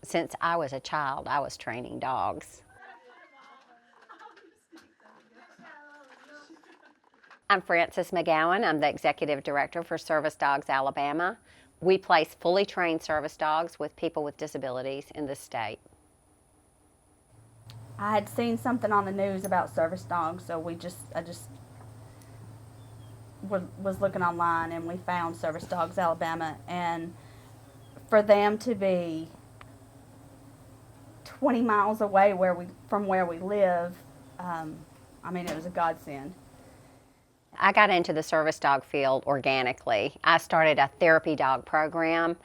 Since I was a child, I was training dogs. I'm Frances McGowan. I'm the Executive Director for Service Dogs Alabama. We place fully trained service dogs with people with disabilities in the state. I had seen something on the news about service dogs, so I just was looking online and we found Service Dogs Alabama, and for them to be 20 miles away from where we live, I mean, it was a godsend. I got into the service dog field organically. I started a therapy dog program,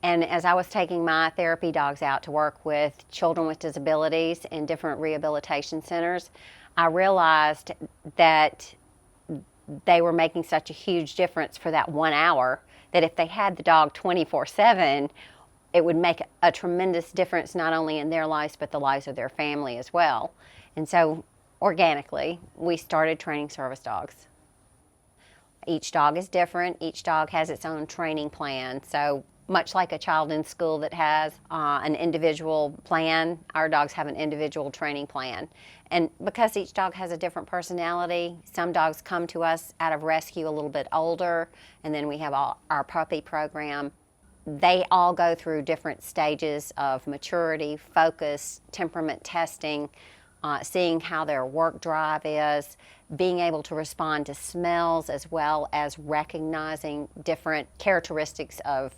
and as I was taking my therapy dogs out to work with children with disabilities in different rehabilitation centers, I realized that they were making such a huge difference for that 1 hour that if they had the dog 24/7, it would make a tremendous difference not only in their lives but the lives of their family as well. And so organically, we started training service dogs. Each dog is different. Each dog has its own training plan. So much like a child in school that has an individual plan, our dogs have an individual training plan. And because each dog has a different personality, some dogs come to us out of rescue a little bit older, and then we have our puppy program. They all go through different stages of maturity, focus, temperament testing, seeing how their work drive is, being able to respond to smells, as well as recognizing different characteristics of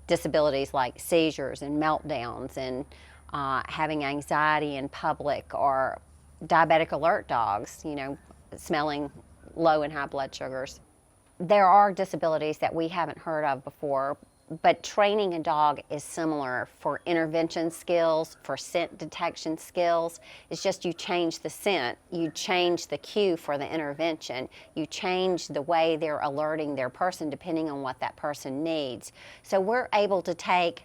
disabilities like seizures and meltdowns, and having anxiety in public, or diabetic alert dogs, smelling low and high blood sugars. There are disabilities that we haven't heard of before, but training a dog is similar for intervention skills, for scent detection skills. It's just you change the scent, you change the cue for the intervention, you change the way they're alerting their person depending on what that person needs. So we're able to take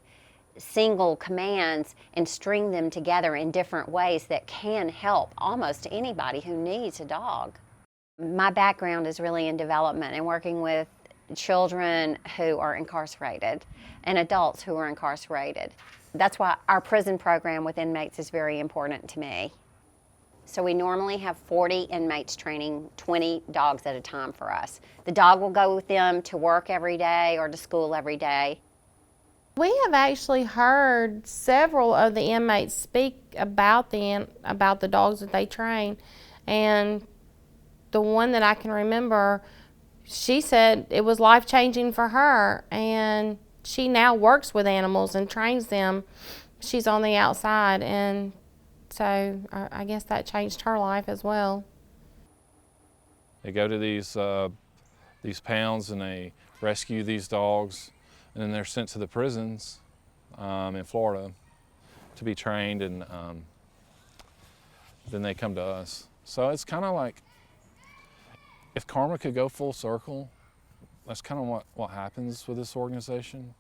single commands and string them together in different ways that can help almost anybody who needs a dog. My background is really in development and working with children who are incarcerated and adults who are incarcerated. That's why our prison program with inmates is very important to me. So we normally have 40 inmates training 20 dogs at a time for us. The dog will go with them to work every day or to school every day. We have actually heard several of the inmates speak about the dogs that they train, and the one that I can remember, she said it was life-changing for her, and she now works with animals and trains them. She's on the outside, and so I guess that changed her life as well. They go to these pounds and they rescue these dogs, and then they're sent to the prisons in Florida to be trained, and then they come to us. So it's kind of like, if karma could go full circle, that's kind of what happens with this organization,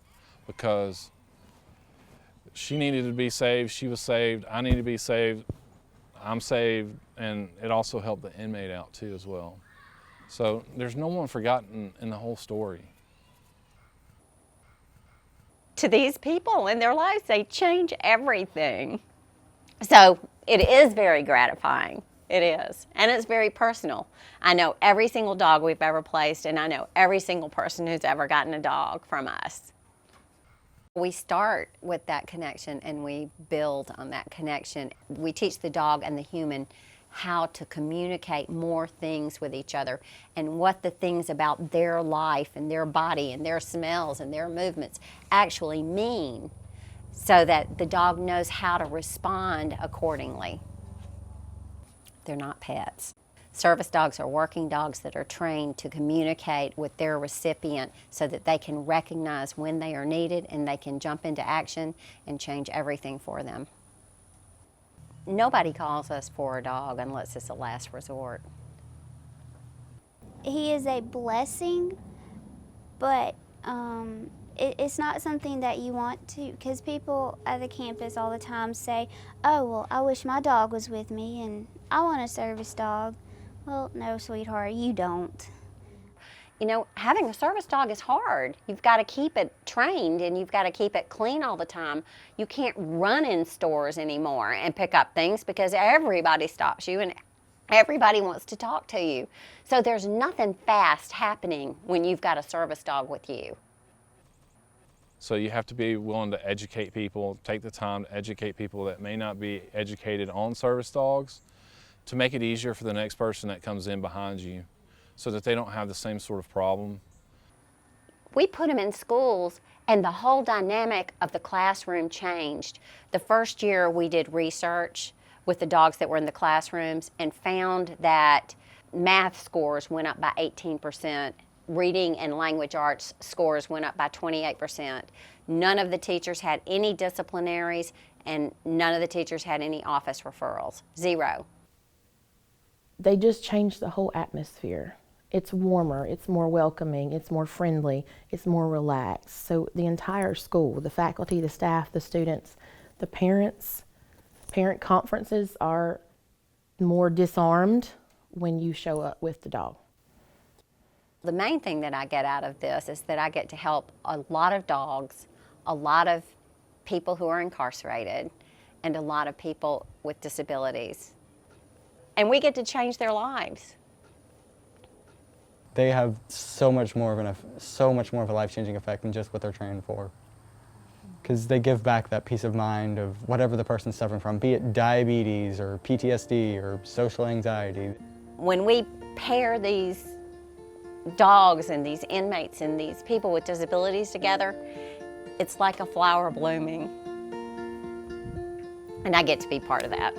because she needed to be saved, she was saved, I need to be saved, I'm saved, and it also helped the inmate out too as well. So there's no one forgotten in the whole story. To these people in their lives, they change everything. So it is very gratifying. It is, and it's very personal. I know every single dog we've ever placed, and I know every single person who's ever gotten a dog from us. We start with that connection and we build on that connection. We teach the dog and the human how to communicate more things with each other, and what the things about their life and their body and their smells and their movements actually mean, so that the dog knows how to respond accordingly. They're not pets. Service dogs are working dogs that are trained to communicate with their recipient so that they can recognize when they are needed and they can jump into action and change everything for them. Nobody calls us for a dog unless it's a last resort. He is a blessing, but it's not something that you want to, because people at the campus all the time say, oh, well, I wish my dog was with me and I want a service dog. Well, no, sweetheart, you don't. You know, having a service dog is hard. You've got to keep it trained and you've got to keep it clean all the time. You can't run in stores anymore and pick up things because everybody stops you and everybody wants to talk to you. So there's nothing fast happening when you've got a service dog with you. So you have to be willing to educate people, take the time to educate people that may not be educated on service dogs to make it easier for the next person that comes in behind you so that they don't have the same sort of problem. We put them in schools and the whole dynamic of the classroom changed. The first year we did research with the dogs that were in the classrooms and found that math scores went up by 18%. Reading and language arts scores went up by 28%. None of the teachers had any disciplinaries and none of the teachers had any office referrals. Zero. They just changed the whole atmosphere. It's warmer, it's more welcoming, it's more friendly, it's more relaxed. So the entire school, the faculty, the staff, the students, the parents, parent conferences are more disarmed when you show up with the dog. The main thing that I get out of this is that I get to help a lot of dogs, a lot of people who are incarcerated, and a lot of people with disabilities. And we get to change their lives. They have so much more of a life-changing effect than just what they're trained for. Because they give back that peace of mind of whatever the person's suffering from, be it diabetes or PTSD or social anxiety. When we pair these dogs and these inmates and these people with disabilities together, it's like a flower blooming. And I get to be part of that.